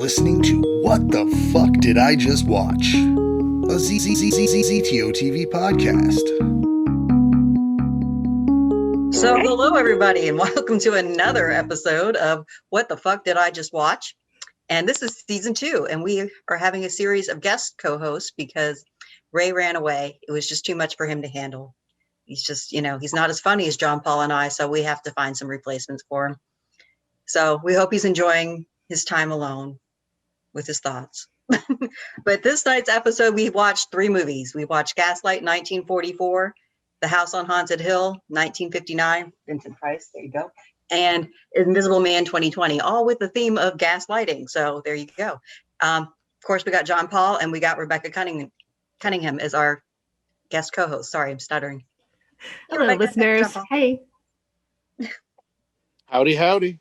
listening to What the Fuck Did I Just Watch? A ZTO TV podcast. So hello everybody and welcome to another episode of What the Fuck Did I Just Watch? And this is season 2 and we are having a series of guest co-hosts because Ray ran away. It was just too much for him to handle. He's just, he's not as funny as John Paul and I, so we have to find some replacements for him. So we hope he's enjoying his time alone with his thoughts. But this night's episode, we watched 3 movies. We watched Gaslight 1944, The House on Haunted Hill 1959, Vincent Price, there you go, and Invisible Man 2020, all with the theme of gaslighting. So there you go. Of course, we got John Paul and we got Rebecca Cunningham as our guest co-host. Sorry, I'm stuttering. Hello, Rebecca, listeners. Hey. Howdy, howdy.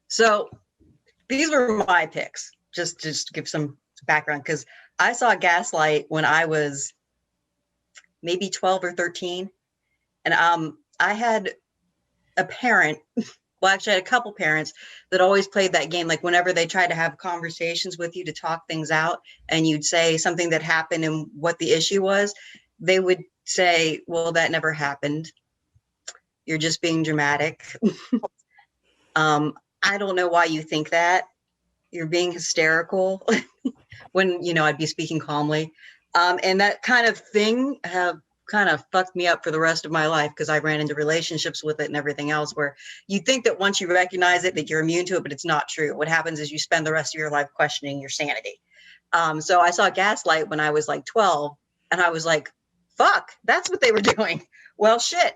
So these were my picks, just to give some background, because I saw Gaslight when I was maybe 12 or 13. And I had a parent, well, actually I had a couple parents that always played that game. Like whenever they tried to have conversations with you to talk things out and you'd say something that happened and what the issue was, they would say, well, that never happened. You're just being dramatic. I don't know why you think that. You're being hysterical when, I'd be speaking calmly. And that kind of thing have kind of fucked me up for the rest of my life because I ran into relationships with it and everything else where you think that once you recognize it, that you're immune to it, but it's not true. What happens is you spend the rest of your life questioning your sanity. So I saw Gaslight when I was like 12 and I was like, fuck, that's what they were doing. Well, shit.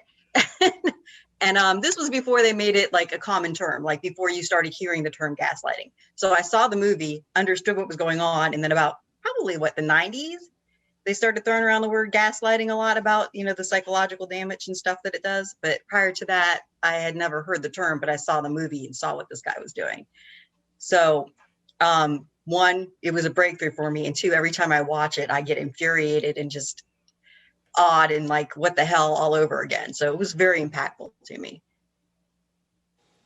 And this was before they made it like a common term, like before you started hearing the term gaslighting. So I saw the movie, understood what was going on. And then about probably the 90s, they started throwing around the word gaslighting a lot about, the psychological damage and stuff that it does. But prior to that, I had never heard the term, but I saw the movie and saw what this guy was doing. So 1, it was a breakthrough for me. And 2, every time I watch it, I get infuriated and just odd and like what the hell all over again. So it was very impactful to me.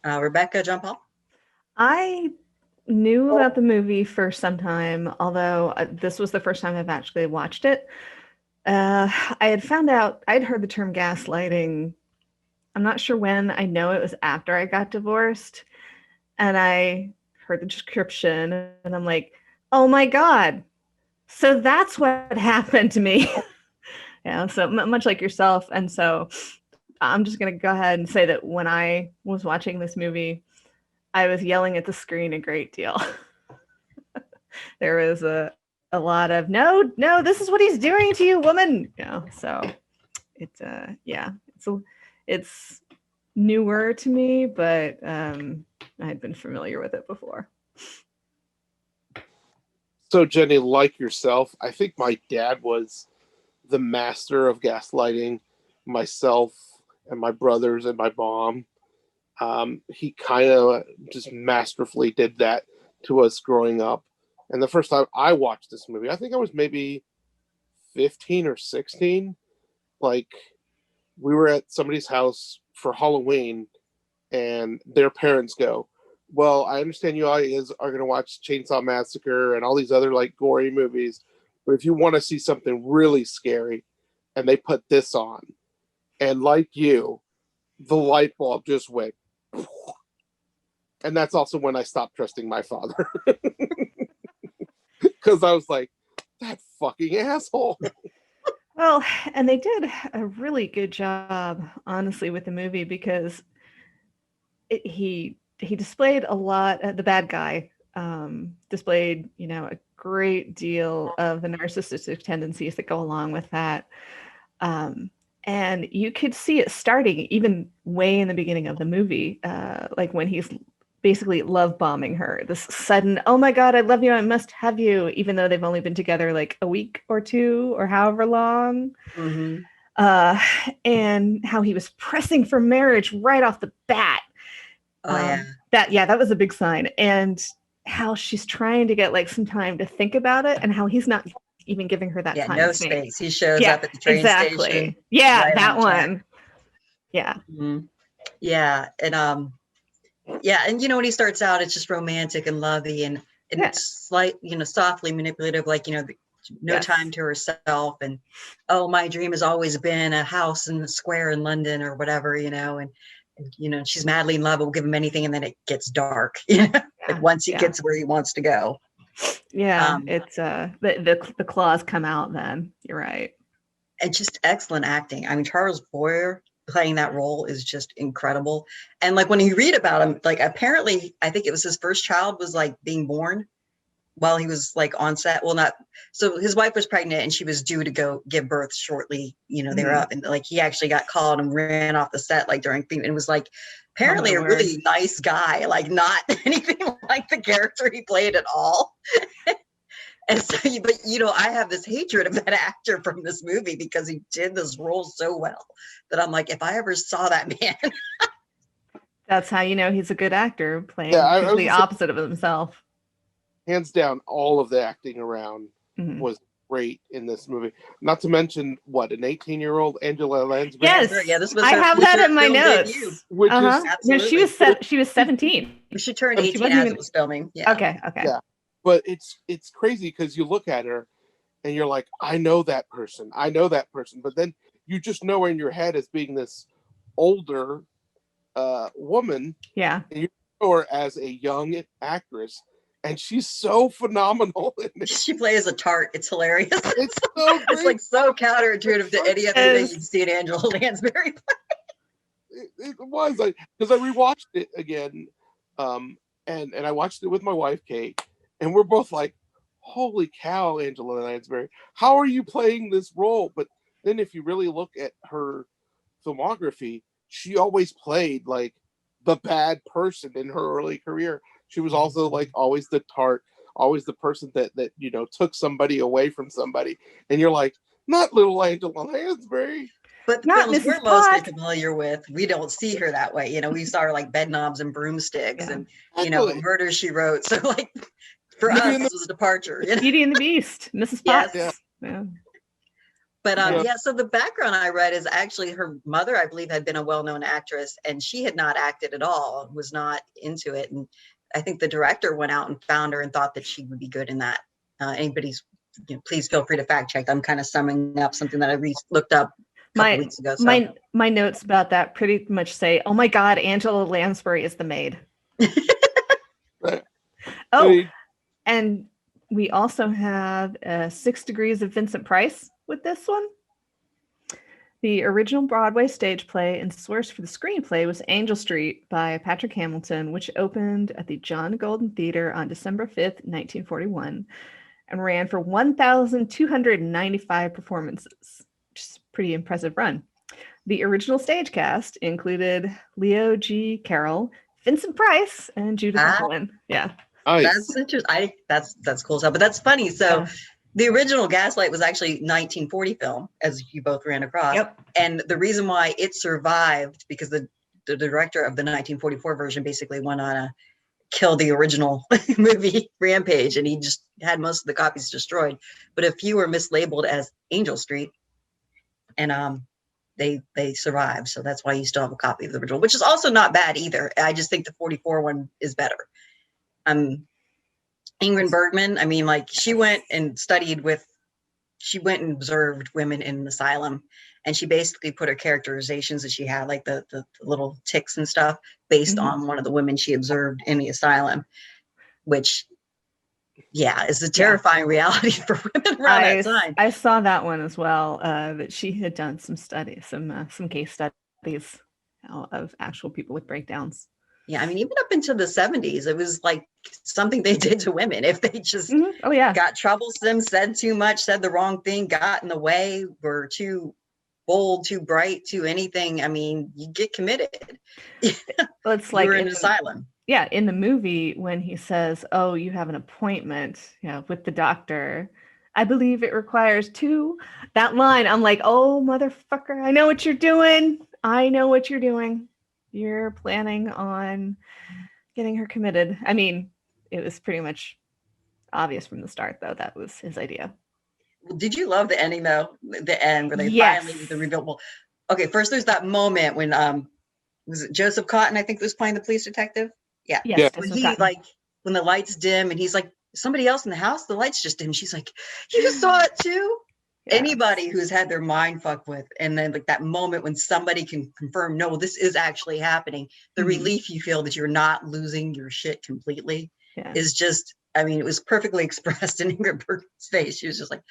Rebecca, John Paul? I knew about the movie for some time, although this was the first time I've actually watched it. I had found out, I'd heard the term gaslighting. I'm not sure when. I know it was after I got divorced and I heard the description and I'm like, oh my God. So that's what happened to me. Yeah, so much like yourself. And so I'm just going to go ahead and say that when I was watching this movie, I was yelling at the screen a great deal. There was a lot of, no, this is what he's doing to you, woman. So it's newer to me, but I had been familiar with it before. So Jenny, like yourself, I think my dad was the master of gaslighting myself and my brothers and my mom. He kind of just masterfully did that to us growing up. And the first time I watched this movie, I think I was maybe 15 or 16. Like, we were at somebody's house for Halloween and their parents go, well, I understand you all are going to watch Chainsaw Massacre and all these other like gory movies. But if you want to see something really scary, and they put this on, and like you, the light bulb just went. And that's also when I stopped trusting my father. Because I was like, that fucking asshole. Well, and they did a really good job, honestly, with the movie because he displayed a lot, the bad guy displayed, a great deal of the narcissistic tendencies that go along with that. And you could see it starting even way in the beginning of the movie, like when he's basically love bombing her, this sudden, oh my God, I love you, I must have you, even though they've only been together like a week or 2 or however long. Mm-hmm. And how he was pressing for marriage right off the bat. That was a big sign. And how she's trying to get like some time to think about it and how he's not even giving her that time. No space. He shows up at the train station. Yeah, right, that one. Yeah. Mm-hmm. Yeah. And Yeah, and when he starts out, it's just romantic and lovey and it's slight, softly manipulative, like no time to herself, and my dream has always been a house in the square in London or whatever, and she's madly in love, will give him anything, and then it gets dark, like once he gets where he wants to go. It's the claws come out then. You're right. And just excellent acting. I mean, Charles Boyer playing that role is just incredible. And like when you read about him, like apparently I think it was his first child was like being born while he was like on set. Well, not so his wife was pregnant and she was due to go give birth shortly, they were up, and like he actually got called and ran off the set like during and it was like apparently a really nice guy, like not anything like the character he played at all. And so, but I have this hatred of that actor from this movie because he did this role so well that I'm like, if I ever saw that man. That's how he's a good actor, playing the opposite of himself. Hands down, all of the acting around was great in this movie. Not to mention, what, an 18-year-old Angela Lansbury? Yes, this was I have that in my notes. Which is no, she was 17. She turned 18 as it was filming. Yeah. Okay. Yeah. But it's crazy because you look at her and you're like, I know that person. But then you just know her in your head as being this older woman. Yeah. And you know her as a young actress. And she's so phenomenal. She plays a tart. It's hilarious. It's so great. It's like so counterintuitive to any other thing you've seen Angela Lansbury play. It was like, because I rewatched it again. And I watched it with my wife, Kate. And we're both like, holy cow, Angela Lansbury, how are you playing this role? But then if you really look at her filmography, she always played like the bad person in her early career. She was also like always the tart, always the person that took somebody away from somebody. And you're like, not little Angela Lansbury. But the films we're mostly familiar with, we don't see her that way. We saw her like Bedknobs and Broomsticks and, Murder, She Wrote. So like, for us, this was a departure. Beauty and the Beast, Mrs. Potts. Yes. Yeah. But so the background I read is actually her mother, I believe, had been a well-known actress, and she had not acted at all, was not into it. And I think the director went out and found her and thought that she would be good in that. Anybody's, please feel free to fact check. I'm kind of summing up something that I looked up a couple weeks ago. So. My notes about that pretty much say, oh my God, Angela Lansbury is the maid. Right. Oh, and we also have 6 Degrees of Vincent Price with this one. The original Broadway stage play and source for the screenplay was Angel Street by Patrick Hamilton, which opened at the John Golden Theater on December 5th, 1941, and ran for 1,295 performances, which is a pretty impressive run. The original stage cast included Leo G. Carroll, Vincent Price, and Judith Allen. Yeah. Nice. That's interesting. That's cool stuff. But that's funny. So the original Gaslight was actually 1940 film, as you both ran across. Yep. And the reason why it survived, because the director of the 1944 version basically went on a kill the original movie Rampage, and he just had most of the copies destroyed. But a few were mislabeled as Angel Street, and they survived. So that's why you still have a copy of the original, which is also not bad either. I just think the 44 one is better. Ingrid Bergman, I mean, like she went and observed women in an asylum, and she basically put her characterizations that she had, like the little tics and stuff, based on one of the women she observed in the asylum, which is a terrifying reality for women around that time. I saw that one as well, that she had done some studies, some case studies of actual people with breakdowns. Yeah, I mean, even up into the 70s, it was like something they did to women. If they just got troublesome, said too much, said the wrong thing, got in the way, were too bold, too bright, too anything, I mean, you get committed. Well, it's like you're in an asylum. Yeah, in the movie, when he says, oh, you have an appointment with the doctor, I believe it requires 2. That line, I'm like, oh, motherfucker, I know what you're doing. You're planning on getting her committed. I mean, it was pretty much obvious from the start, though, that was his idea. Did you love the ending, though? The end where they finally the reveal. Well, okay, first there's that moment when was it Joseph Cotton, I think, was playing the police detective? Yeah. Yes, When this was he gotten. like when the lights dim and he's like, somebody else in the house, the lights just dim. She's like, you saw it too? Yeah. Anybody who's had their mind fucked with, and then like that moment when somebody can confirm, no, this is actually happening, the Mhm. relief you feel that you're not losing your shit completely Yeah. is just, I mean, it was perfectly expressed in Ingrid Bergman's face. She was just like,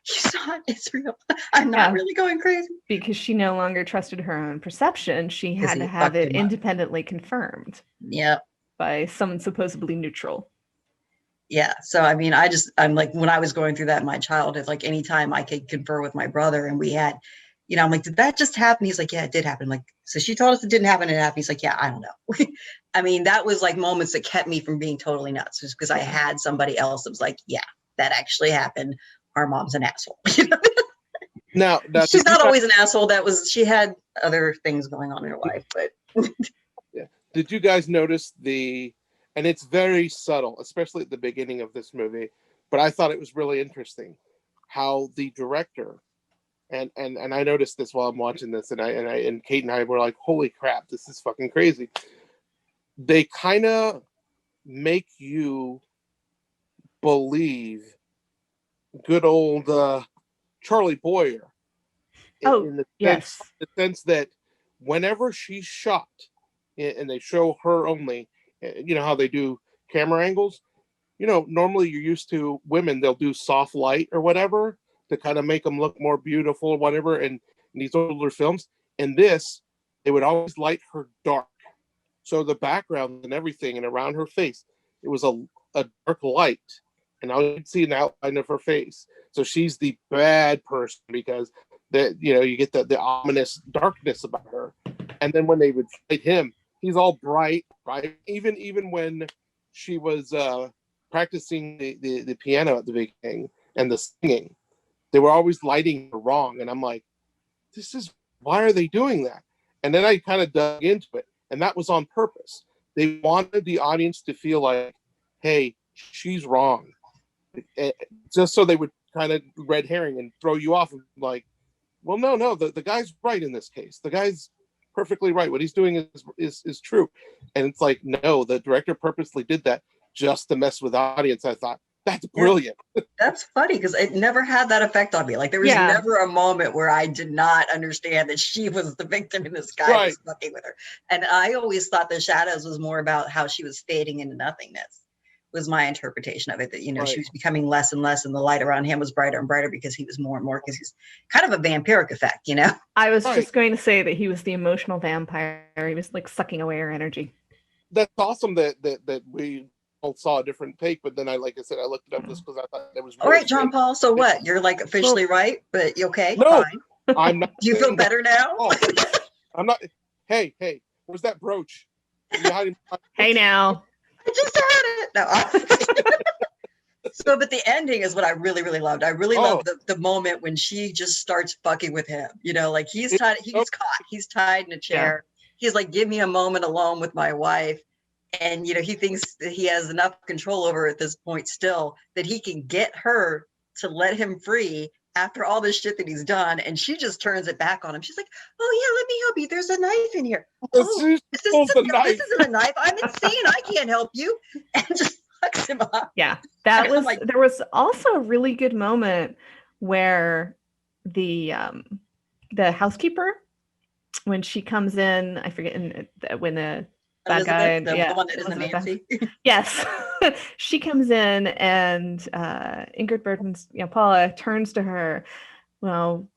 you saw it, it's real. I'm not Yeah. really going crazy. Because she no longer trusted her own perception. She had he to have fucked it him up. independently confirmed Yeah. by someone supposedly neutral. Yeah. So, I mean, I'm like, when I was going through that in my childhood, like anytime I could confer with my brother and we had, you know, I'm like, did that just happen? He's like, yeah, it did happen. Like, so she told us it didn't happen. It happened. He's like, yeah, I don't know. I mean, that was like moments that kept me from being totally nuts, just because I had somebody else that was like, yeah, that actually happened. Our mom's an asshole. Now She's not always an asshole. She had other things going on in her life, but yeah. Did you guys notice and it's very subtle, especially at the beginning of this movie, but I thought it was really interesting how the director, and I noticed this while I'm watching this, and Kate and I were like, holy crap, this is fucking crazy. They kind of make you believe good old Charlie Boyer in the sense that whenever she's shot, and they show her only, you know how they do camera angles, you know, normally you're used to women, they'll do soft light or whatever to kind of make them look more beautiful or whatever in these older films. In this, they would always light her dark. So the background and everything and around her face, it was a dark light. And I would see an outline of her face. So she's the bad person because you get the ominous darkness about her. And then when they would fight him, he's all bright, right? Even when she was practicing the piano at the beginning and the singing, they were always lighting her wrong. And I'm like, why are they doing that? And then I kind of dug into it, and that was on purpose. They wanted the audience to feel like, hey, she's wrong. Just so they would kind of red herring and throw you off, like, well, no, the guy's right in this case. The guy's perfectly right. What he's doing is true. And it's like, no, the director purposely did that just to mess with the audience. I thought, that's brilliant. Yeah, that's funny because it never had that effect on me. Like there was never a moment where I did not understand that she was the victim and this guy was fucking with her. And I always thought the shadows was more about how she was fading into nothingness. Was my interpretation of it, that she was becoming less and less, and the light around him was brighter and brighter because he was more and more, because he's kind of a vampiric effect, I was just going to say that he was the emotional vampire. He was like sucking away her energy. That's awesome that we all saw a different take, but then I looked it up just because I thought it was really all right, John Paul. So what? You're like officially right, but you okay? No, fine. I'm not. Do you feel better now? I'm not. Hey, where's that brooch? Hey now. I just had it. No. So, but the ending is what I really, really loved. I really loved the moment when she just starts fucking with him. Like he's tied, he's caught, he's tied in a chair. Yeah. He's like, give me a moment alone with my wife. And, he thinks that he has enough control over her at this point still that he can get her to let him free after all this shit that he's done. And she just turns it back on him. She's like, oh yeah, let me help you. There's a knife in here. Oh, this isn't a knife. I'm insane. I can't help you. And just fucks him up. Yeah, that was like, there was also a really good moment where the housekeeper, when she comes in, I forget when the bad guy, the one that isn't Nancy. Yes, she comes in and Ingrid Bergman's Paula turns to her, and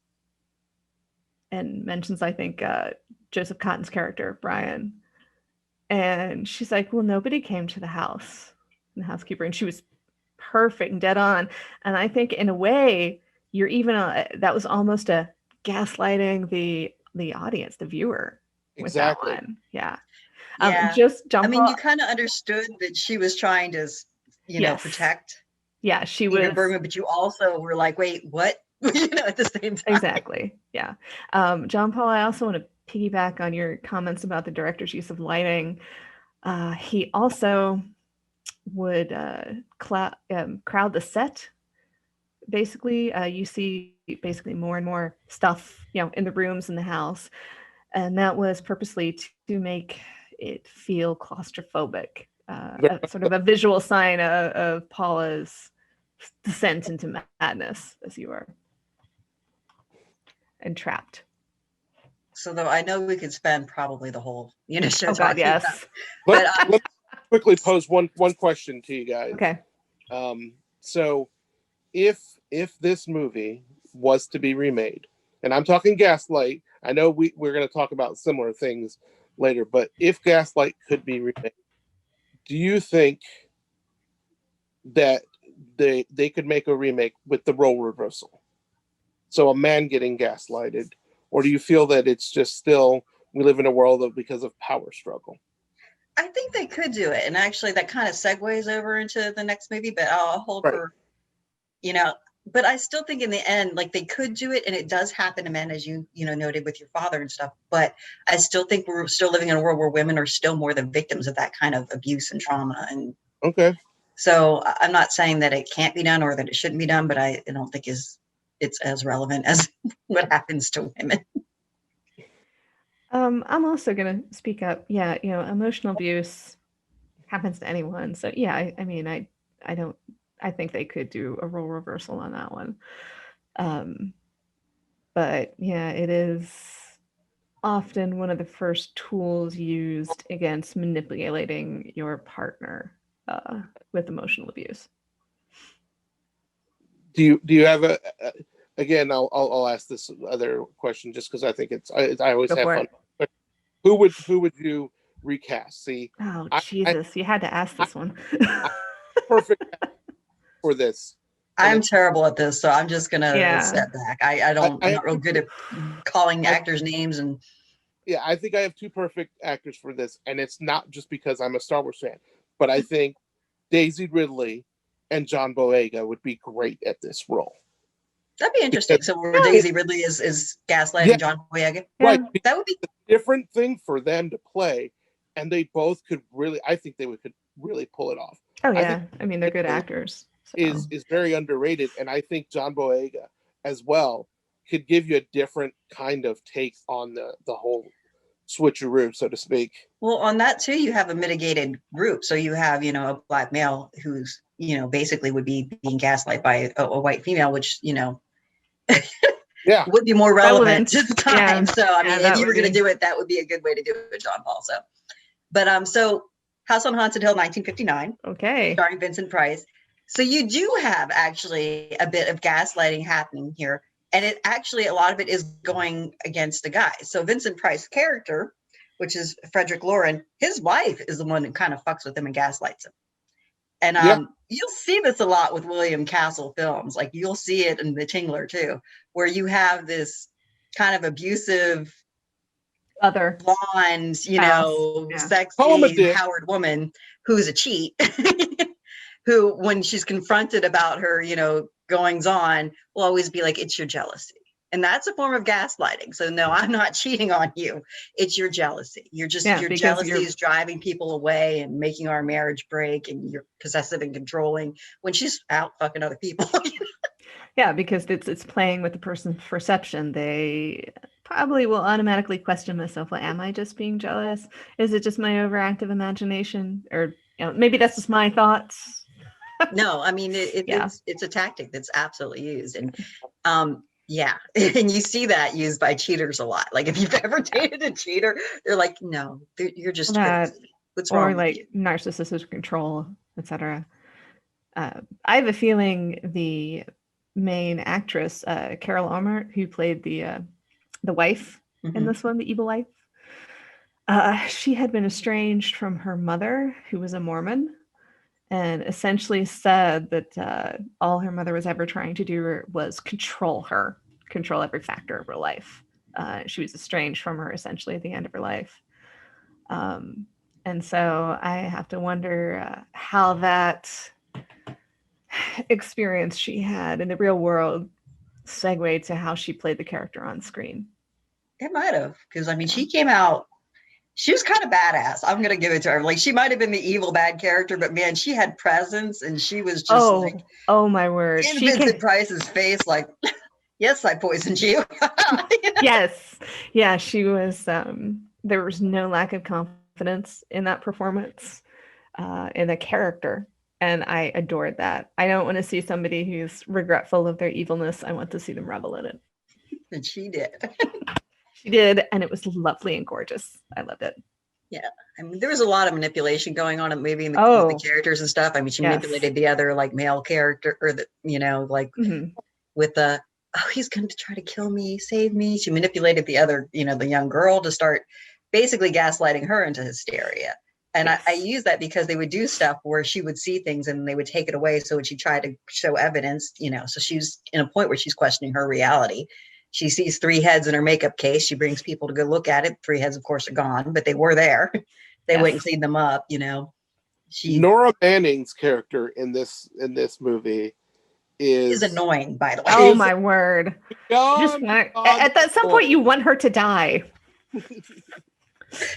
mentions, I think, Joseph Cotton's character Brian, and she's like, well, nobody came to the house, and the housekeeper, and she was perfect and dead on. And I think in a way you're even that was almost a gaslighting the audience, the viewer, with that one. Yeah. Just jump. I mean, you kind of understood that she was trying to, protect. Yeah, she was. Bergman, but you also were like, wait, what? At the same time. Exactly. Yeah. John Paul, I also want to piggyback on your comments about the director's use of lighting. He also would crowd the set. Basically, you see basically more and more stuff, in the rooms in the house. And that was purposely to make it feel claustrophobic. Sort of a visual sign of Paula's descent into madness, as you are entrapped. So though I know we could spend probably the whole show Oh God, talking about, yes. but Let me quickly pose one question to you guys. Okay. So if this movie was to be remade, and I'm talking Gaslight, I know we're going to talk about similar things later, but if Gaslight could be remade, do you think that they could make a remake with the role reversal? So a man getting gaslighted, or do you feel that it's just still we live in a world of because of power struggle? I think they could do it, and actually that kind of segues over into the next movie. But I'll hold Right. for, But I still think in the end, like they could do it, and it does happen to men, as you noted with your father and stuff. But I still think we're still living in a world where women are still more the victims of that kind of abuse and trauma. And Okay. so I'm not saying that it can't be done or that it shouldn't be done, but I don't think it's as relevant as what happens to women. I'm also going to speak up. Yeah, emotional abuse happens to anyone. So yeah, I mean, I think they could do a role reversal on that one. But yeah, it is often one of the first tools used against manipulating your partner with emotional abuse. Do you have a again? I'll ask this other question just because I think I always have fun. Who would you recast? See, oh Jesus, you had to ask this one. Perfect for this. I'm terrible at this, so I'm just gonna step back. I'm not real good at calling actors' names and. Yeah, I think I have two perfect actors for this, and it's not just because I'm a Star Wars fan, but I think Daisy Ridley and John Boyega would be great at this role. That'd be interesting. So where Daisy Ridley is gaslighting John Boyega, right? That would be a different thing for them to play, and they both could really. I think they could really pull it off. Oh yeah, I mean they're good actors. So. Is very underrated, and I think John Boyega as well could give you a different kind of take on the whole switcheroo, so to speak. Well, on that too, you have a mitigated group. So you have, a black male who's, basically would be being gaslighted by a white female, which, would be more relevant to the time. Yeah. So, I mean, if you were going to do it, that would be a good way to do it, John Paul. So, but, so House on Haunted Hill, 1959. Okay. Starring Vincent Price. So you do have actually a bit of gaslighting happening here. And it actually, a lot of it is going against the guy. So Vincent Price's character, which is Frederick Lauren, his wife is the one who kind of fucks with him and gaslights him. And you'll see this a lot with William Castle films. Like you'll see it in The Tingler too, where you have this kind of abusive, other blonde, sexy, empowered woman who's a cheat, who, when she's confronted about her, goings on, will always be like, it's your jealousy. And that's a form of gaslighting. So no, I'm not cheating on you. It's your jealousy. Your jealousy is driving people away and making our marriage break, and you're possessive and controlling when she's out fucking other people. Yeah, because it's playing with the person's perception. They probably will automatically question myself. Well, am I just being jealous? Is it just my overactive imagination? Or maybe that's just my thoughts. No, I mean, it's a tactic that's absolutely used. And and you see that used by cheaters a lot. Like if you've ever dated a cheater, they're like, no, you're just crazy. What's wrong with you? Narcissistic control, etc. I have a feeling the main actress, Carol Omer, who played the wife in this one, the evil wife, she had been estranged from her mother, who was a Mormon, and essentially said that all her mother was ever trying to do was control every factor of her life. She was estranged from her essentially at the end of her life. And so I have to wonder how that experience she had in the real world segued to how she played the character on screen. It might have, because I mean, she came out, she was kind of badass. I'm going to give it to her. Like, she might have been the evil bad character, but man, she had presence, and she was just oh my word. In Vincent Price's face, like, yes, I poisoned you. Yes. Yeah, she was, there was no lack of confidence confidence in that performance, in the character. And I adored that. I don't want to see somebody who's regretful of their evilness. I want to see them revel in it. And she did. She did, and it was lovely and gorgeous. I loved it. Yeah, I mean, there was a lot of manipulation going on, maybe in with the characters and stuff. I mean, she manipulated the other like male character, or the with the he's going to try to kill me, save me. She manipulated the other, the young girl to start basically gaslighting her into hysteria. And I use that because they would do stuff where she would see things and they would take it away. So when she tried to show evidence, so she's in a point where she's questioning her reality. She sees 3 heads in her makeup case. She brings people to go look at it. 3 heads, of course, are gone, but they were there. They went and cleaned them up, Nora Manning's character in this movie is annoying, by the way. Oh my word. At some point you want her to die.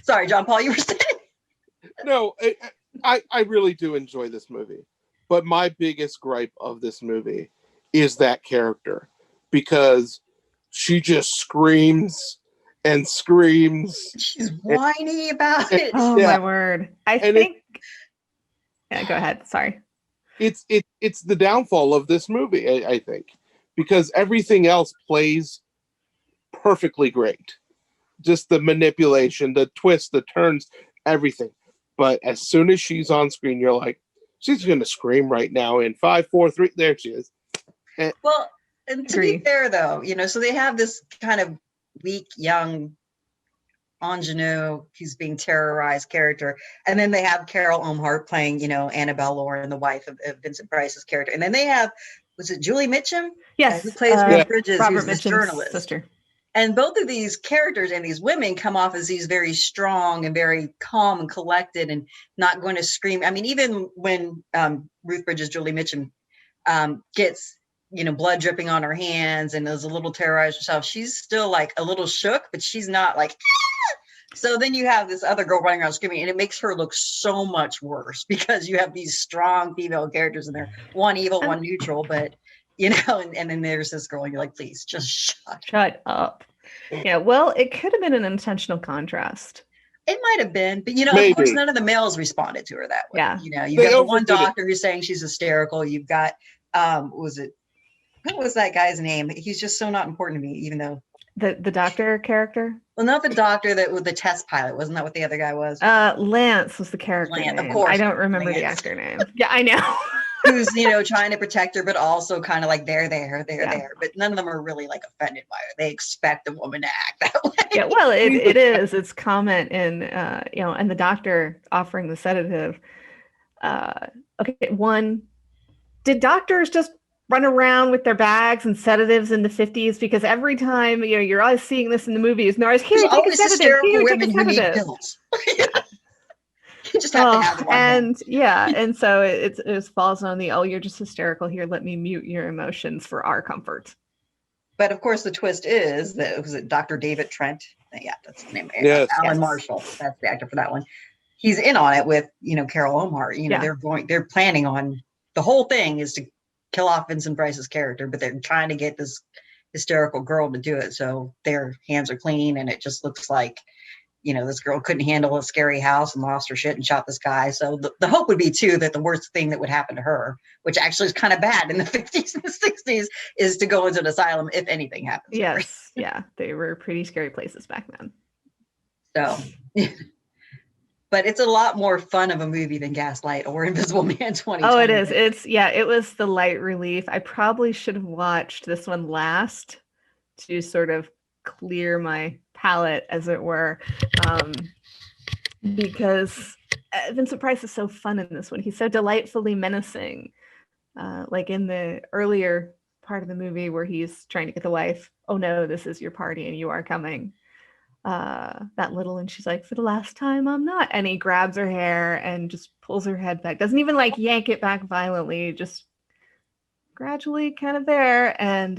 Sorry, John Paul, you were saying? No, I really do enjoy this movie. But my biggest gripe of this movie is that character, because she just screams and screams. She's whiny about it. Oh my word. I think go ahead. Sorry. It's the downfall of this movie, I think, because everything else plays perfectly great. Just the manipulation, the twists, the turns, everything. But as soon as she's on screen, you're like, she's going to scream right now in 5, 4, 3. There she is. Well, and to be fair, though, so they have this kind of weak, young ingenue who's being terrorized character. And then they have Carol Omhart playing, Annabelle Lauren, the wife of Vincent Price's character. And then they have, was it Julie Mitchum? Yes. Who plays Ruth Bridges, Robert who's this journalist. Sister. And both of these characters and these women come off as these very strong and very calm and collected and not going to scream. I mean, even when Ruth Bridges, Julie Mitchum, gets, blood dripping on her hands and is a little terrorized herself, she's still like a little shook, but she's not like, ah! So then you have this other girl running around screaming, and it makes her look so much worse because you have these strong female characters in there, one evil, one neutral, but and then there's this girl and you're like, please just shut up. Yeah, well, it could have been an intentional contrast. It might have been, but Maybe. Of course, none of the males responded to her that way. Yeah. You've got the one doctor who's saying she's hysterical. You've got, what was that guy's name? He's just so not important to me, even though. The doctor character? Well, not the doctor that was the test pilot. Wasn't that what the other guy was? Lance was the character name. Of course. I don't remember the actor name. Yeah, I know. Who's, trying to protect her, but also kind of like they're there. But none of them are really like offended by her. They expect a woman to act that way. Yeah, well, it is. It's comment in, and the doctor offering the sedative. Okay, one, did doctors just run around with their bags and sedatives in the 50s? Because every time, you're always seeing this in the movies, and they're always, here, take a sedative, here, take a sedative. You just have to have the one. And so it falls on the, you're just hysterical, here, let me mute your emotions for our comfort. But of course the twist is that, was it Dr. David Trent? Yeah, that's the name. Yes. Alan Marshall, that's the actor for that one. He's in on it with, Carol Omhart. They're planning on, the whole thing is to kill off Vincent Price's character, but they're trying to get this hysterical girl to do it. So their hands are clean, and it just looks like, this girl couldn't handle a scary house and lost her shit and shot this guy. So the hope would be, too, that the worst thing that would happen to her, which actually is kind of bad in the 50s and the 60s, is to go into an asylum if anything happens. Yes. Yeah. They were pretty scary places back then. So, but it's a lot more fun of a movie than Gaslight or Invisible Man 2020. Oh, it is. It was the light relief. I probably should have watched this one last to sort of clear my palate, as it were, because Vincent Price is so fun in this one. He's so delightfully menacing, like in the earlier part of the movie where he's trying to get the wife, oh no, this is your party and you are coming, that little, and she's like, for the last time, I'm not, and he grabs her hair and just pulls her head back, doesn't even like yank it back violently, just gradually kind of there, and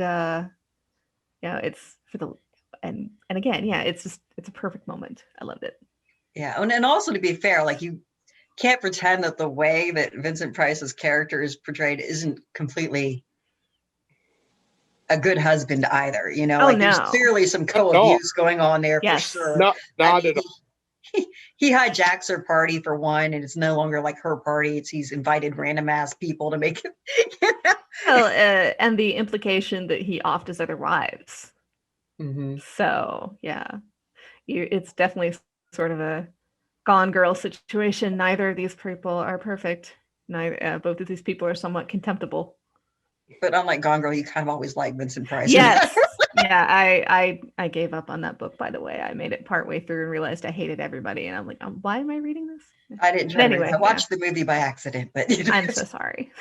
it's for the and again, it's a perfect moment. I loved it. Yeah, and also, to be fair, like, you can't pretend that the way that Vincent Price's character is portrayed isn't completely a good husband either. There's clearly some co-abuse going on there for sure. Not at all. he hijacks her party for one, and it's no longer like her party. It's he's invited random ass people to make it. You know? Well, and the implication that he offed his other wives. Mm-hmm. So yeah, it's definitely sort of a Gone Girl situation. Neither of these people are perfect. Both of these people are somewhat contemptible. But unlike Gone Girl, you kind of always like Vincent Price. Yes. Yeah, I gave up on that book, by the way. I made it partway through and realized I hated everybody, and I'm like, why am I reading this? I didn't try Anyway, to read. I watched the movie by accident, but you know, I'm so sorry.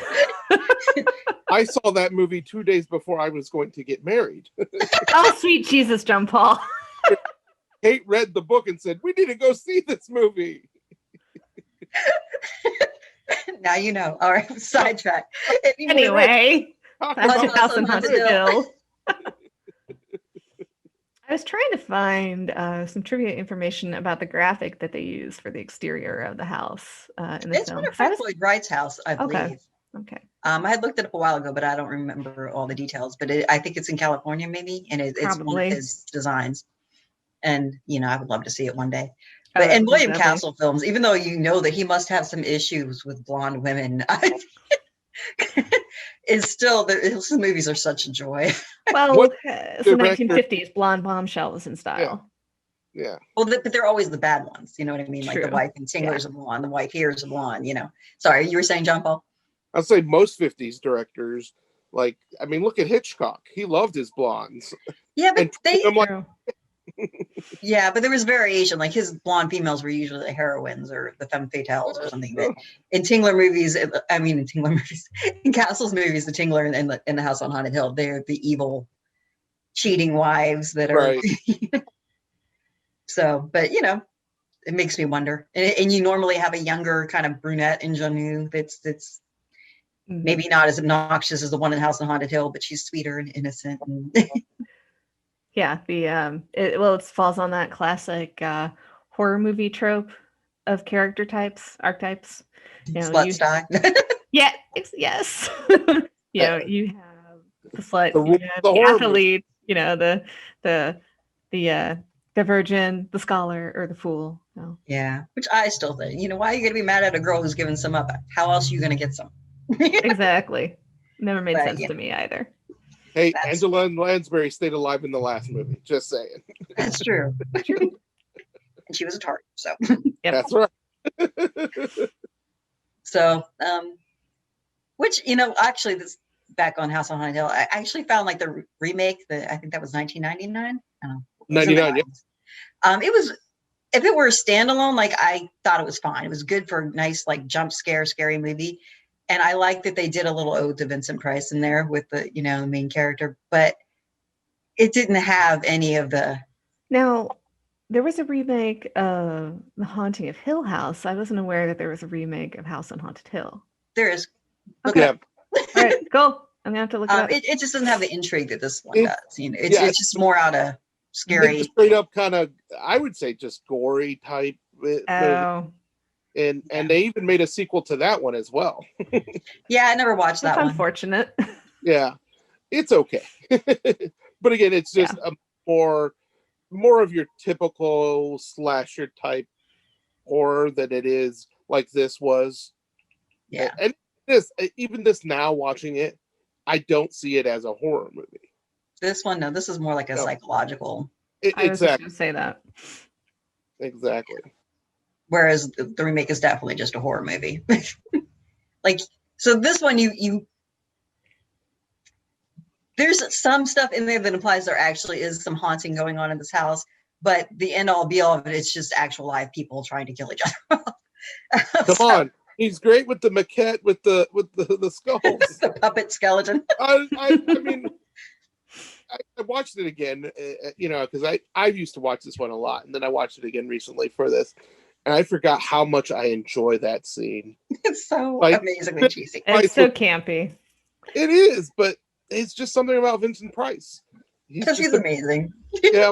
I saw that movie 2 days before I was going to get married. Oh, sweet Jesus, John Paul. Kate read the book and said, "We need to go see this movie." now you know. All right, sidetrack. Anyway, Talk back to about House on Haunted Haunted Hill. Hill. I was trying to find some trivia information about the graphic that they used for the exterior of the house in the It's film. one of Frank Lloyd Wright's house, I Okay. believe. Okay. I had looked it up a while ago, but I don't remember all the details. But I think it's in California, maybe, and it's one Probably. of his designs. And you know, I would love to see it one day. Oh, But and William definitely. Castle films, even though you know that he must have some issues with blonde women, is still his movies are such a joy. Well, What it's the director- 1950s. Blonde bombshells in style. Yeah. Well, but they're always the bad ones. You know what I mean? Like the True. wife in Tingler's a blonde, the wife here is a blonde. You know. Sorry, you were saying John Paul? I'd say most 50s directors, like, I mean, look at Hitchcock. He loved his blondes. Yeah, but And they. I'm like, True. Yeah, but there was variation. Like his blonde females were usually the heroines or the femme fatales or something. But in Tingler movies, in Castle's movies, the Tingler and the House on Haunted Hill, they're the evil, cheating wives that are. right. So, but you know, it makes me wonder. And you normally have a younger kind of brunette ingenue that's Mhm. maybe not as obnoxious as the one in House on Haunted Hill, but she's sweeter and innocent. And Yeah, it falls on that classic horror movie trope of character types, archetypes. You know, slut style. yeah, yes. You know, you have the slut, The- you have the the horror athlete, you know, the virgin, the scholar, or the fool. No. Yeah, which I still think. You know, why are you going to be mad at a girl who's giving some up? How else are you going to get some? Exactly. Never made But, sense yeah. to me either. Hey, That's- Angela Lansbury stayed alive in the last movie. Just saying. That's true. And she was a tart. So, Yep. That's right. so, which, you know, actually, this back on House on Haunted Hill, I actually found like the remake, I think that was 1999. I don't know. It was in the 99, yeah. 90s. It was, if it were a standalone, like I thought it was fine. It was good for a nice, like jump scare, scary movie. And I like that they did a little ode to Vincent Price in there with the, you know, the main character, but it didn't have any of the. Now, there was a remake of The Haunting of Hill House. I wasn't aware that there was a remake of House on Haunted Hill. There is. Okay. Yeah. All right, go. I'm gonna have to look it up. It just doesn't have the intrigue that this one It- does. You know, it's just more out of It's scary. a straight up kind of, I would say, just gory type movie. Oh, And they even made a sequel to that one as well. Yeah, I never watched that's that one. unfortunate. Yeah, it's okay. But again, it's just a more of your typical slasher type horror than it is like this was. Yeah. And even this now watching it, I don't see it as a horror movie. This one, no, this is more like a No. psychological. I was just Exactly. gonna say that. Exactly. Whereas the remake is definitely just a horror movie. Like, so this one, you there's some stuff in there that implies there actually is some haunting going on in this house, but the end all be all of it, it's just actual live people trying to kill each other. Come on. He's great with the maquette with the skulls. The puppet skeleton. I mean, I watched it again, you know, because I used to watch this one a lot, and then I watched it again recently for this, and I forgot how much I enjoy that scene. It's so Like, amazingly cheesy. It's so campy. It is, but it's just something about Vincent Price. Because he's amazing. Yeah.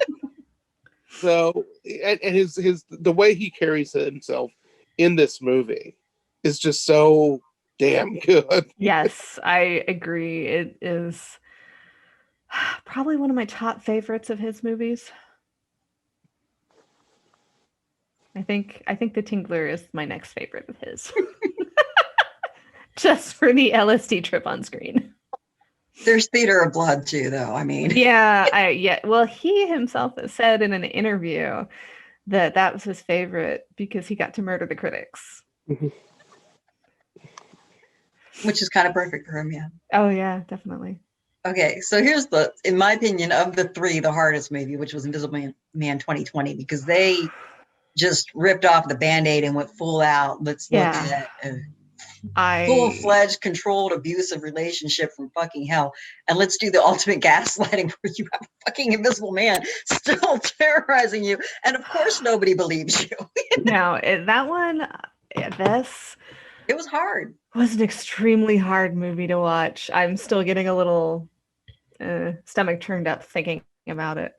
So, and his the way he carries himself in this movie is just so damn good. Yes, I agree. It is probably one of my top favorites of his movies. I think The Tingler is my next favorite of his. Just for the LSD trip on screen. There's Theater of Blood too, though. I mean, Yeah. Well, he himself said in an interview that was his favorite because he got to murder the critics. which is kind of perfect for him, yeah. Oh yeah, definitely. Okay, so here's in my opinion, of the three, the hardest movie, which was Invisible Man 2020, because they just ripped off the Band-Aid and went full out. Let's look at a full-fledged, controlled, abusive relationship from fucking hell. And let's do the ultimate gaslighting where you have a fucking invisible man still terrorizing you. And of course, nobody believes you. No, that one, it was hard. Was an extremely hard movie to watch. I'm still getting a little stomach turned up thinking about it.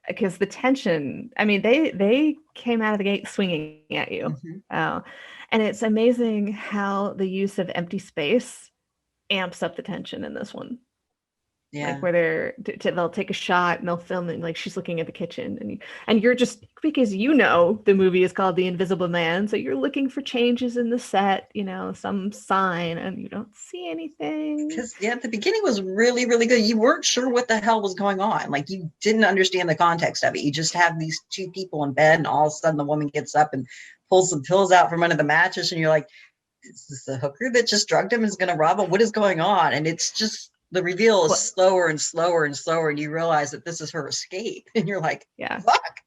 Because the tension, I mean, they came out of the gate swinging at you. And it's amazing how the use of empty space amps up the tension in this one. Yeah. Like where they'll take a shot and they'll film it like she's looking at the kitchen and you're just, because the movie is called The Invisible Man, so you're looking for changes in the set, some sign, and you don't see anything. Because the beginning was really, really good. You weren't sure what the hell was going on. Like you didn't understand the context of it. You just have these two people in bed, and all of a sudden the woman gets up and pulls some pills out from under the mattress, and you're like, is this a hooker that just drugged him and is going to rob him? What is going on? And it's just, the reveal is slower and slower and slower, and you realize that this is her escape, and you're like, yeah, fuck.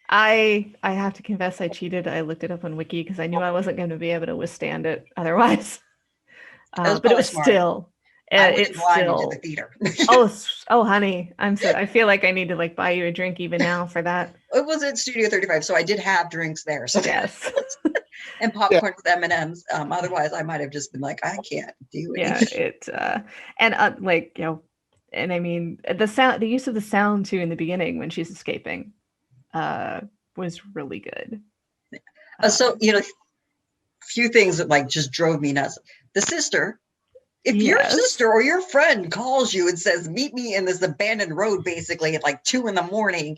I have to confess I cheated. I looked it up on Wiki because I knew I wasn't going to be able to withstand it otherwise. But it was smart. Still, it's still to the theater. oh, honey, I feel like I need to buy you a drink even now for that. It was at Studio 35, so I did have drinks there. So yes. And popcorn with M&Ms. Otherwise, I might have just been like, I can't do it. Yeah, and and I mean the use of the sound too in the beginning when she's escaping, was really good. So few things that just drove me nuts. The sister. If your sister or your friend calls you and says, meet me in this abandoned road, basically at 2 a.m,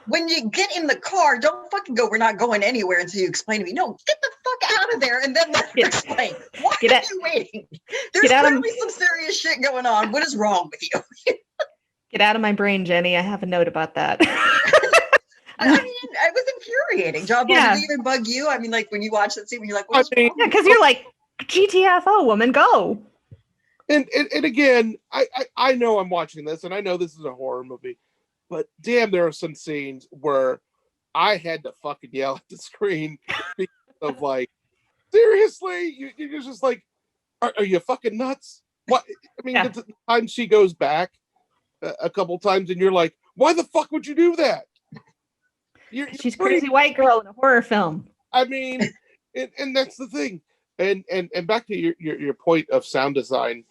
when you get in the car, don't fucking go, we're not going anywhere until you explain to me. No, get the fuck out of there and then let me explain. Why are you waiting? There's clearly some serious shit going on. What is wrong with you? Get out of my brain, Jenny. I have a note about that. I mean, it was infuriating. John, did it even bug you? I mean, when you watch that scene, when you're like, what's wrong? Yeah, because you're like, GTFO, woman, go. And again, I know I'm watching this, and I know this is a horror movie, but damn, there are some scenes where I had to fucking yell at the screen because of seriously, you're just like, are you fucking nuts? What? I mean, the time she goes back a couple times, and you're like, why the fuck would you do that? She's crazy white girl in a horror film. I mean, and that's the thing. And back to your point of sound design,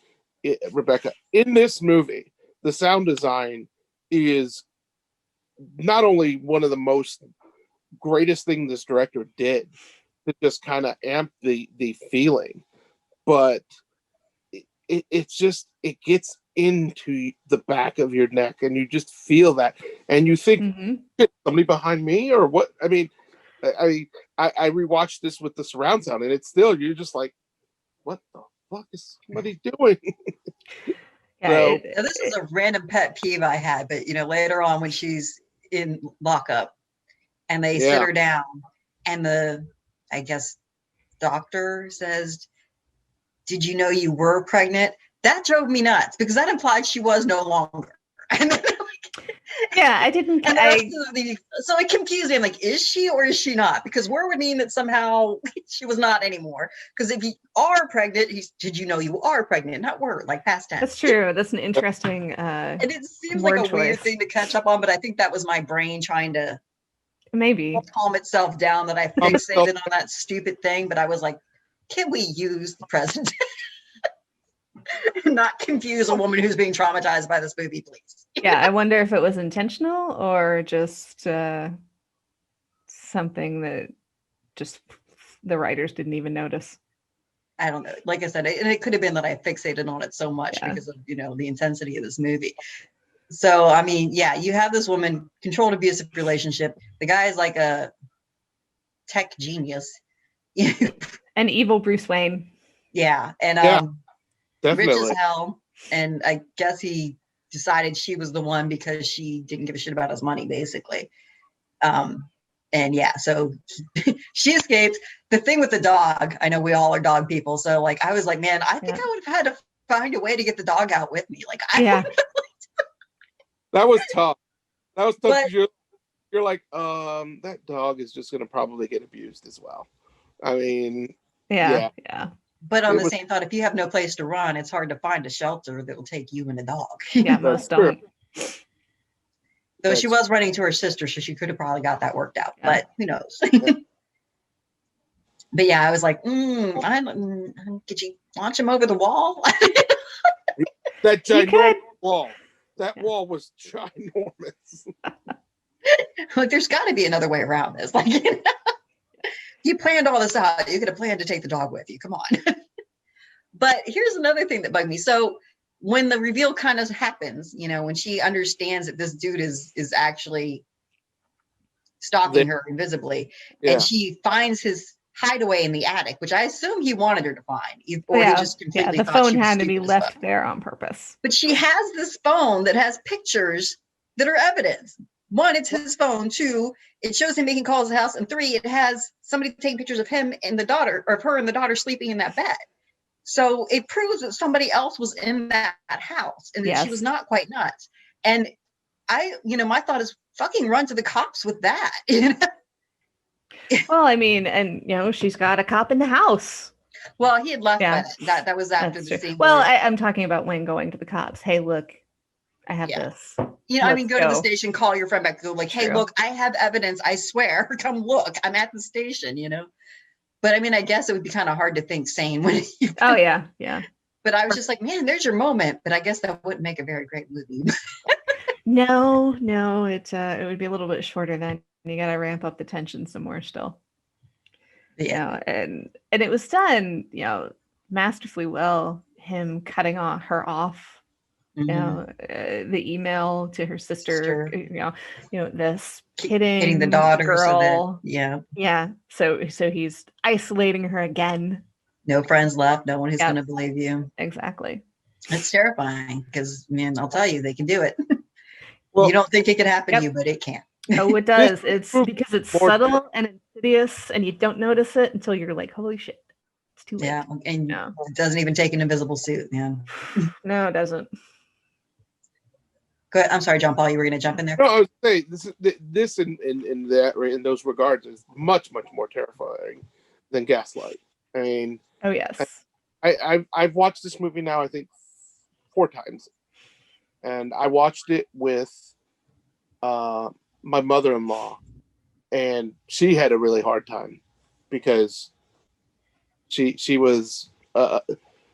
Rebecca, in this movie, the sound design is not only one of the most greatest things this director did to just kind of amp the feeling, but it gets into the back of your neck and you just feel that and you think, somebody behind me or what? I mean, I rewatched this with the surround sound and it's still, you're just like, what the fuck is somebody doing? This is a random pet peeve I had, but later on when she's in lockup and they sit her down and the doctor says, did you know you were pregnant? That drove me nuts because that implied she was no longer. And then, I didn't. So it confused me. I'm like, is she or is she not? Because word would mean that somehow she was not anymore. Because if you are pregnant, did you know you are pregnant? Not word, past tense. That's true. That's an interesting. And it seems like a weird thing to catch up on, but I think that was my brain trying to maybe calm itself down that I fixated on that stupid thing. But I was like, can we use the present? Not confuse a woman who's being traumatized by this movie, please. I wonder if it was intentional or just something that just the writers didn't even notice. I don't know. Like I said, it could have been that I fixated on it so much because of the intensity of this movie. So, I mean, yeah, you have this woman, controlled abusive relationship. The guy is like a tech genius. An evil Bruce Wayne. Yeah. And Yeah, rich as definitely. hell. And I guess he decided she was the one because she didn't give a shit about his money, basically. And yeah, so she escaped. The thing with the dog, I know we all are dog people. So like, I was like, man, I think I would have had to find a way to get the dog out with me. Like, Yeah. That was tough. That was tough But- because you're like, that dog is just gonna probably get abused as well. I mean, Yeah. But on It the was- same thought, if you have no place to run, it's hard to find a shelter that will take you and the dog. Yeah, That's most true. don't. Though she was running to her sister, so she could have probably got that worked out. Yeah. But who knows? But yeah, I was like, could you launch him over the wall? That You could. ginormous wall. That Yeah. wall was ginormous. Like, there's got to be another way around this. Like, you planned all this out. You could have planned to take the dog with you. Come on. But here's another thing that bugged me. So when the reveal kind of happens, when she understands that this dude is actually stalking her invisibly, Yeah. and she finds his hideaway in the attic, which I assume he wanted her to find, or Yeah. he just completely The thought phone she was had to be stupid as fuck. left there on purpose. But she has this phone that has pictures that are evidence. One, it's his phone. Two, it shows him making calls to the house. And three, it has somebody taking pictures of him and the daughter, or of her and the daughter sleeping in that bed. So it proves that somebody else was in that house and that she Yes. was not quite nuts. And my thought is fucking run to the cops with that. Well, I mean, and she's got a cop in the house. Well, he had left Yeah. that was after That's the true. scene. Well, where- I'm talking about when going to the cops. Hey, look, I have Yeah. this. I mean, Let's go to the go. station, call your friend back, go like, hey, True. look, I have evidence. I swear, come look. I'm at the station, But I mean, I guess it would be kind of hard to think sane when you. Oh yeah. But I was just like, man, there's your moment. But I guess that wouldn't make a very great movie. No, it would be a little bit shorter then. You got to ramp up the tension some more still. Yeah. And it was done, masterfully well. Him cutting her off. Mhm. The email to her sister. This Hitting the daughter. girl. Yeah. So he's isolating her again. No friends left. No one who's Yep. going to believe you. Exactly. It's terrifying because, man, I'll tell you, they can do it. Well, You don't think it could happen Yep. to you, but it can. Oh, it does. It's proof because it's more- subtle and insidious, and you don't notice it until you're like, "Holy shit, it's too late." Yeah. And Yeah. it doesn't even take an invisible suit, man. No, it doesn't. Go ahead. I'm sorry, John Paul, you were going to jump in there? No, I was saying this in those regards is much more terrifying than Gaslight. I mean, Oh yes. I've watched this movie now I think 4 times, and I watched it with my mother-in-law, and she had a really hard time because she was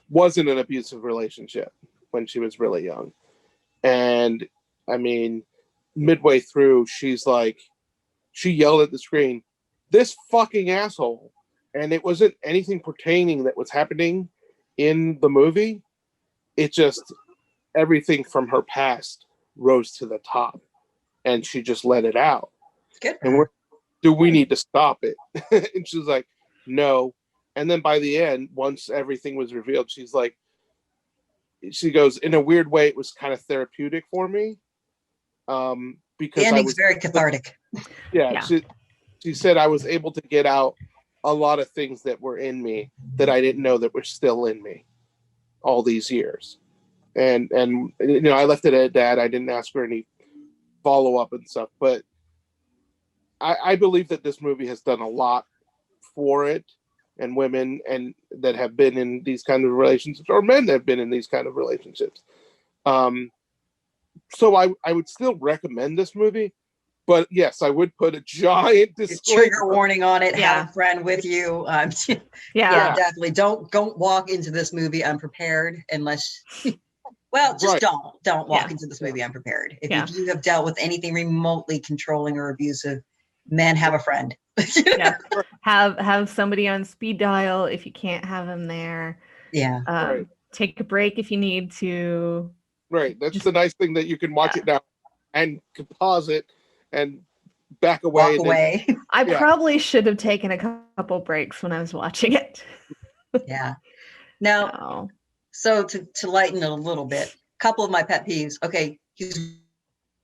wasn't an abusive relationship when she was really young. And I mean, midway through, she yelled at the screen, "This fucking asshole." And it wasn't anything pertaining that was happening in the movie. It just, everything from her past rose to the top, and she just let it out. Good. And do we need to stop it? And she's like, no. And then by the end, once everything was revealed, she goes, in a weird way, it was kind of therapeutic for me. Because The ending's very cathartic. yeah. She said I was able to get out a lot of things that were in me that I didn't know that were still in me all these years. And I left it at that. I didn't ask for any follow-up and stuff, but I believe that this movie has done a lot for it and women and that have been in these kind of relationships, or men that have been in these kind of relationships. So I would still recommend this movie, but yes, I would put a giant disclaimer. Trigger warning on it. Yeah. Have a friend with you. Yeah. Yeah, definitely. Don't walk into this movie unprepared unless. Well, just Right. don't walk Yeah. into this movie unprepared. If Yeah. you have dealt with anything remotely controlling or abusive, men, have a friend. Yeah. Have somebody on speed dial if you can't have them there. Yeah. Right. Take a break if you need to. Right. That's Just- the nice thing, that you can watch Yeah. it now and can pause it and back away. Walk and then- away. I Yeah. probably should have taken a couple breaks when I was watching it. Yeah. Now, No. so to lighten it a little bit, a couple of my pet peeves. Okay, he's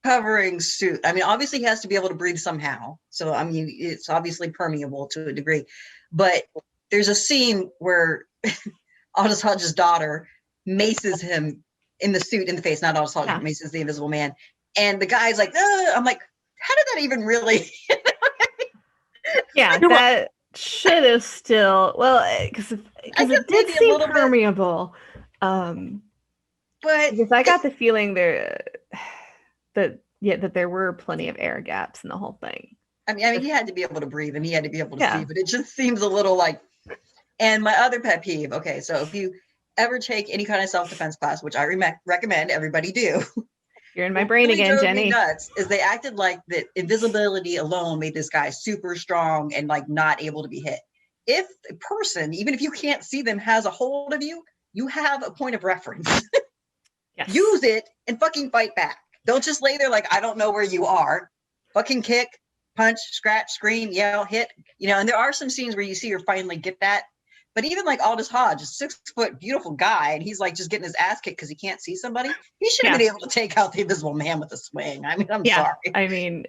covering suit. I mean, obviously he has to be able to breathe somehow. So I mean, it's obviously permeable to a degree. But there's a scene where Aldous Hodge's daughter maces him in the suit in the face. Not Aldous Hodge, Yeah. maces the Invisible Man. And the guy's like, I'm like, how did that even really? Yeah, You're that should have still, well, because guess it did maybe a seem little bit. permeable. But Because I got the feeling that there were plenty of air gaps in the whole thing. I mean, he had to be able to breathe and he had to be able to Yeah. see, but it just seems a little like. And my other pet peeve. Okay, so if you ever take any kind of self-defense class, which I recommend everybody do, You're in my what brain really again, drove me Jenny. nuts is they acted like that invisibility alone made this guy super strong and like not able to be hit. If a person, even if you can't see them, has a hold of you, you have a point of reference. Yes. Use it and fucking fight back. Don't just lay there like I don't know where you are. Fucking kick, punch, scratch, scream, yell, hit. And there are some scenes where you see her finally get that. But even like Aldous Hodge, a 6-foot beautiful guy, and he's like just getting his ass kicked because he can't see somebody. He should have been able to take out the Invisible Man with a swing. I mean, I'm sorry. I mean,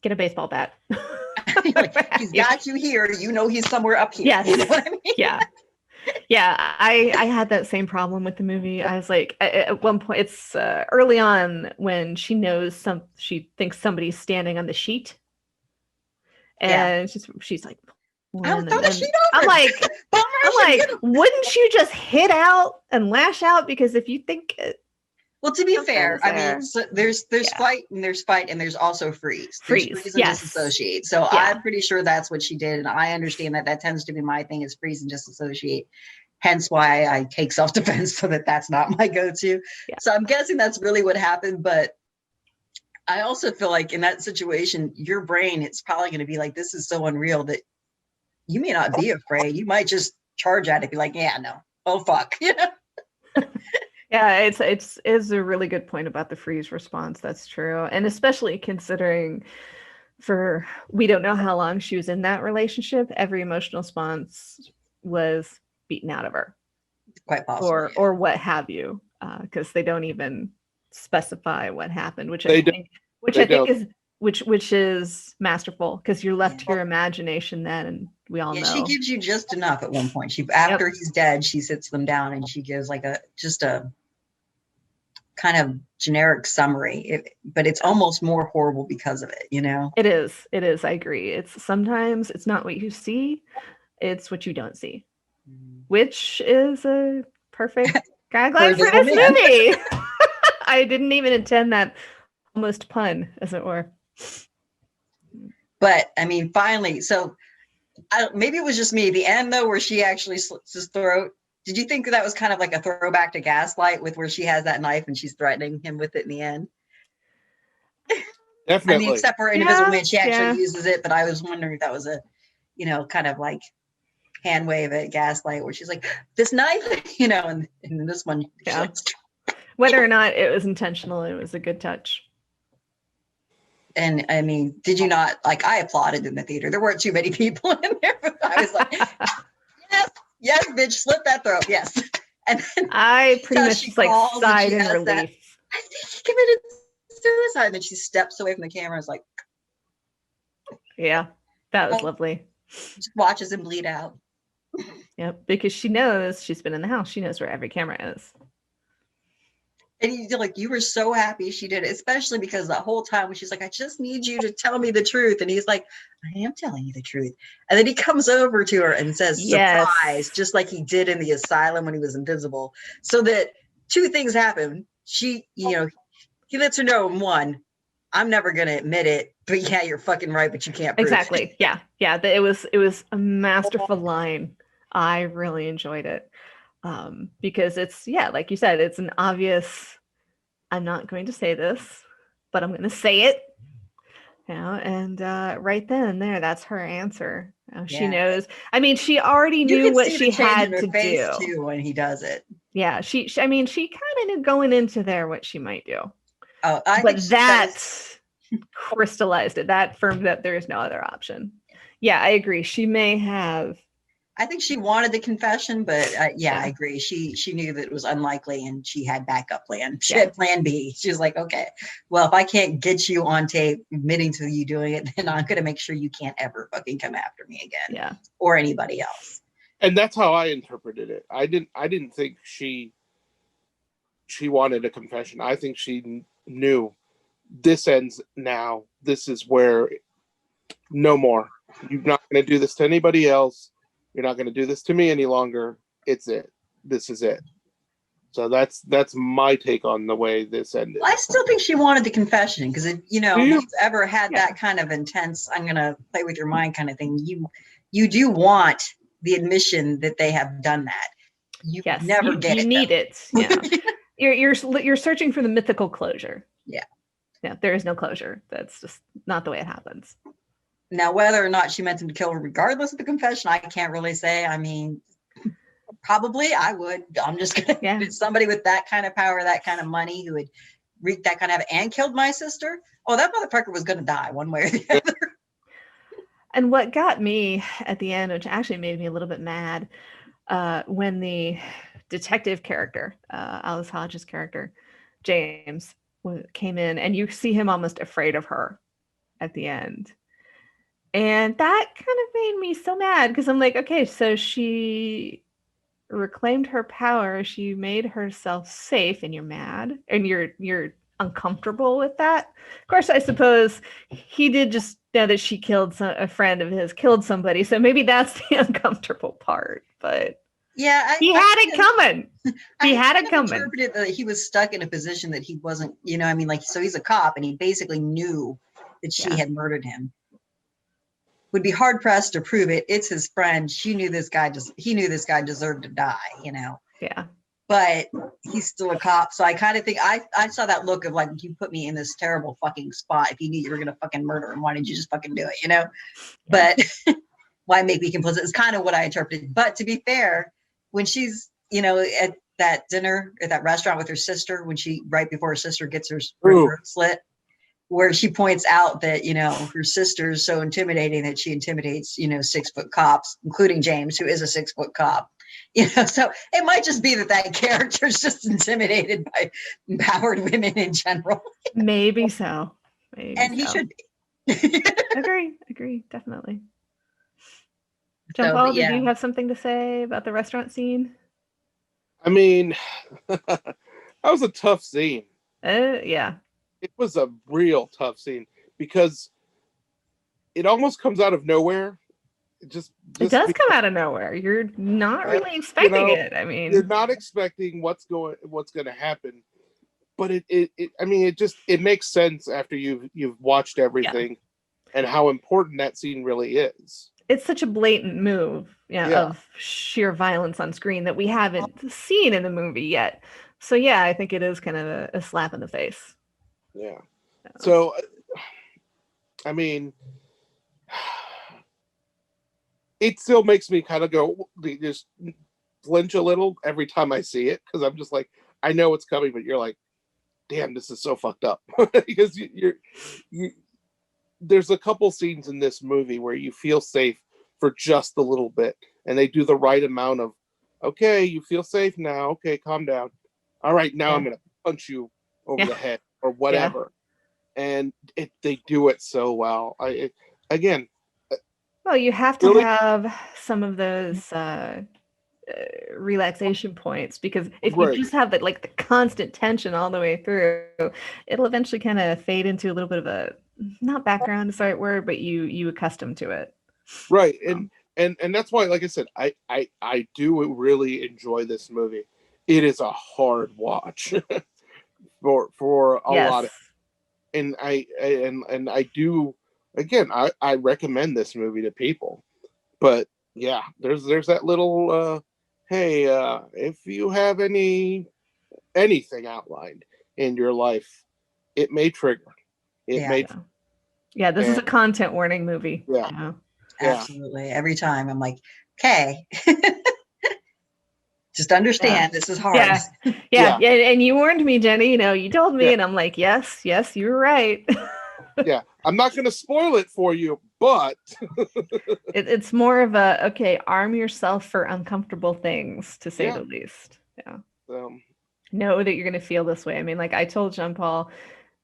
get a baseball bat. Like, he's got you here. He's somewhere up here. Yes. You know what I mean? Yeah. I had that same problem with the movie. I was like, at one point, it's early on when she thinks somebody's standing on the sheet, and she's like, I was throwing the sheet over. I'm like, wouldn't you just hit out and lash out? Because if you think well, to be something's fair, I there. mean, so there's fight and there's fight and there's also freeze. There's Freeze, and yes. disassociate. So I'm pretty sure that's what she did, and I understand that tends to be my thing is freeze and disassociate. Hence why I take self-defense so that's not my go-to. Yeah. So I'm guessing that's really what happened, but I also feel like in that situation, your brain, it's probably going to be like, this is so unreal that you may not be afraid. You might just charge at it, be like, yeah, no, oh fuck. Yeah, it's a really good point about the freeze response. That's true. And especially considering we don't know how long she was in that relationship, every emotional response was beaten out of her. Quite possible. Or what have you. Because they don't even specify what happened, which They I don't. think is masterful, because you're left to your imagination then, and we all know. She gives you just enough at one point. After he's dead, she sits them down and she gives like a kind of generic summary, but it's almost more horrible because of it, It is. I agree. Sometimes it's not what you see, it's what you don't see, which is a perfect guideline for this movie. I didn't even intend that almost pun, as it were. But I mean, finally, so maybe it was just me. The end though, where she actually slits his throat. Did you think that was kind of like a throwback to Gaslight, with where she has that knife and she's threatening him with it in the end? Definitely. I mean, except for Invisible Man, she actually uses it. But I was wondering if that was a, kind of like hand wave at Gaslight, where she's like, this knife, and in this one, whether or not it was intentional, it was a good touch. And I mean, did you not, like, I applauded in the theater. There weren't too many people in there, but I was like, yes, bitch, slit that throat. Yes. And then I pretty much just sighed in relief. I think he committed suicide. And then she steps away from the camera and is like, yeah, that was lovely. Just watches him bleed out. Yep, because she knows, she's been in the house. She knows where every camera is. And you were so happy she did it, especially because the whole time when she's like, I just need you to tell me the truth. And he's like, I am telling you the truth. And then he comes over to her and says, surprise, just like he did in the asylum when he was invisible. So that two things happen. She, he lets her know, one, I'm never going to admit it, but yeah, you're fucking right, but you can't prove exactly. it. Yeah. It was a masterful line. I really enjoyed it. Because it's, like you said, it's an obvious, I'm not going to say this, but I'm going to say it, and right then and there, that's her answer. She Yeah. knows. I mean, she already You knew can what see she the change had in her to face do. too when he does it. Yeah, I mean, she kind of knew going into there what she might do. Oh, I But think that crystallized it. That firmed that there is no other option. Yeah, I agree. She may have. I think she wanted the confession, but yeah, Yeah. I agree. She knew that it was unlikely, and she had backup plan. She Yeah. had plan B. She was like, okay, well, if I can't get you on tape admitting to you doing it, then I'm going to make sure you can't ever fucking come after me again. Yeah. Or anybody else. And that's how I interpreted it. I didn't think she wanted a confession. I think she knew this ends now. This is where no more. You're not going to do this to anybody else. You're not going to do this to me any longer. It's it. This is it. So that's my take on the way this ended. I still think she wanted the confession because, if you've ever had Yeah. that kind of intense, I'm going to play with your mind kind of thing, you do want the admission that they have done that. You never get it. You need it. Yeah. You're searching for the mythical closure. Yeah. Yeah, there is no closure. That's just not the way it happens. Now, whether or not she meant him to kill her regardless of the confession, I can't really say. I mean, probably I would. I'm just going to, somebody with that kind of power, that kind of money who would wreak that kind of and killed my sister. Oh, that motherfucker was going to die one way or the other. And what got me at the end, which actually made me a little bit mad, when the detective character, Alice Hodges' character, James, came in, and you see him almost afraid of her at the end. And that kind of made me so mad because I'm like, okay, so she reclaimed her power. She made herself safe, and you're mad, and you're uncomfortable with that. Of course, I suppose he did just know that she killed a friend of his, killed somebody. So maybe that's the uncomfortable part. But yeah, he had it coming. He had it coming. I interpreted that he was stuck in a position that he wasn't. I mean, like, so he's a cop, and he basically knew that she had murdered him. Would be hard pressed to prove it. It's his friend. He knew this guy deserved to die, Yeah. But he's still a cop. So I kind of think I saw that look of like, you put me in this terrible fucking spot. If you knew you were gonna fucking murder him, why didn't you just fucking do it? Yeah. But why make me complicit? It's kind of what I interpreted. But to be fair, when she's, at that dinner at that restaurant with her sister, right before her sister gets her throat slit, where she points out that, her sister is so intimidating that she intimidates, 6-foot cops, including James, who is a 6-foot cop. So it might just be that character is just intimidated by empowered women in general. Maybe so. He should be. Agree, definitely. John Paul, did you have something to say about the restaurant scene? I mean, that was a tough scene. Yeah. It was a real tough scene because it almost comes out of nowhere. It does come out of nowhere. You're not really expecting it. I mean, you're not expecting what's going to happen, but it makes sense after you've watched everything and how important that scene really is. It's such a blatant move, of sheer violence on screen that we haven't seen in the movie yet. So yeah, I think it is kind of a slap in the face. Yeah. So, I mean, it still makes me kind of just flinch a little every time I see it because I'm just like, I know it's coming, but you're like, damn, this is so fucked up because there's a couple scenes in this movie where you feel safe for just a little bit, and they do the right amount of, okay, you feel safe now. Okay, calm down. All right, now I'm gonna punch you over the head or whatever, and they do it so well. Well, you have to have some of those relaxation points because if you just have the constant tension all the way through, it'll eventually kind of fade into a little bit of a, not background is the right word, but you accustom to it. Right. And that's why, like I said, I do really enjoy this movie. It is a hard watch for a lot of, and I do, again, I recommend this movie to people. But yeah, there's that little hey, if you have anything outlined in your life, it may trigger. This is a content warning movie. Yeah. Absolutely. Every time I'm like, okay, just understand this is hard. Yeah. And you warned me, Jenny. You told me, and I'm like, yes, you're right. Yeah, I'm not going to spoil it for you, but it's more of a, okay, arm yourself for uncomfortable things, to say the least. Yeah. Know that you're going to feel this way. I mean, like I told Jean Paul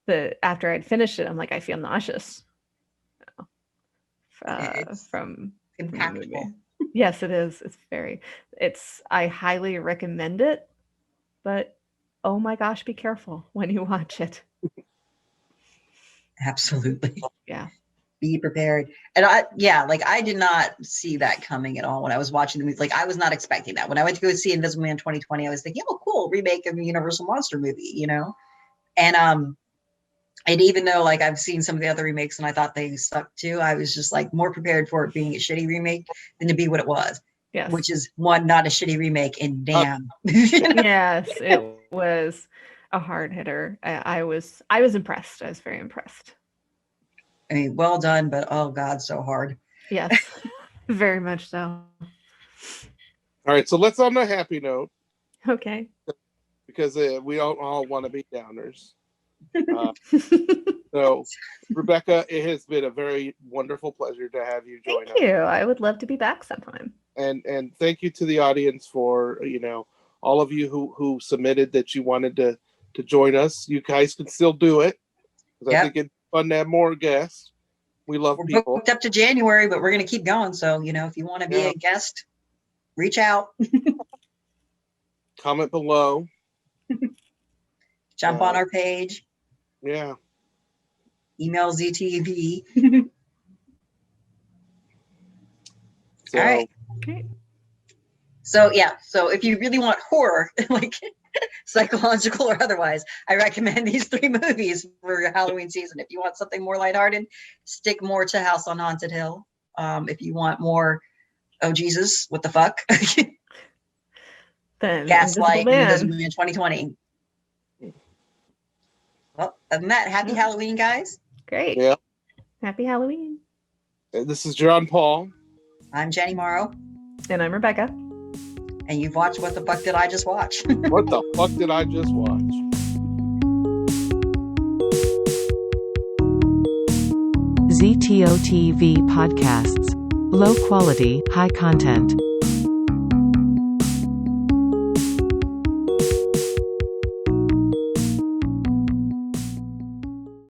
that after I'd finished it, I'm like, I feel nauseous. From the movie. Yes, it is. I highly recommend it, but oh my gosh, be careful when you watch it. Absolutely. Yeah. Be prepared. And I did not see that coming at all when I was watching the movie. Like I was not expecting that. When I went to go see Invisible Man 2020, I was thinking, oh, cool, remake of a Universal Monster movie, And even though like I've seen some of the other remakes and I thought they sucked too, I was just like more prepared for it being a shitty remake than to be what it was. Yes. Which is not a shitty remake, and damn. Yes, it was a hard hitter. I was impressed. I was very impressed. I mean, well done, but oh God, so hard. Yes, very much so. All right, so let's on a happy note. Okay. Because we don't all want to be downers. So, Rebecca, it has been a very wonderful pleasure to have you join us. Thank you. I would love to be back sometime. And thank you to the audience for all of you who submitted that you wanted to join us. You guys can still do it. I think it's fun to have more guests. We're people. Booked up to January, but we're going to keep going. So if you want to be a guest, reach out. Comment below. Jump on our page. Yeah. Email ZTV. So, all right. Okay. So if you really want horror, like psychological or otherwise, I recommend these 3 movies for your Halloween season. If you want something more lighthearted, stick more to House on Haunted Hill. If you want more, oh Jesus, what the fuck? Then Gaslight Invisible and Invisible Man 2020. Well, other than that, happy Halloween, guys. Great. Yeah. Happy Halloween. This is John Paul. I'm Jenny Morrow. And I'm Rebecca. And you've watched What the Fuck Did I Just Watch? What the fuck did I just watch? ZTOTV podcasts. Low quality, high content.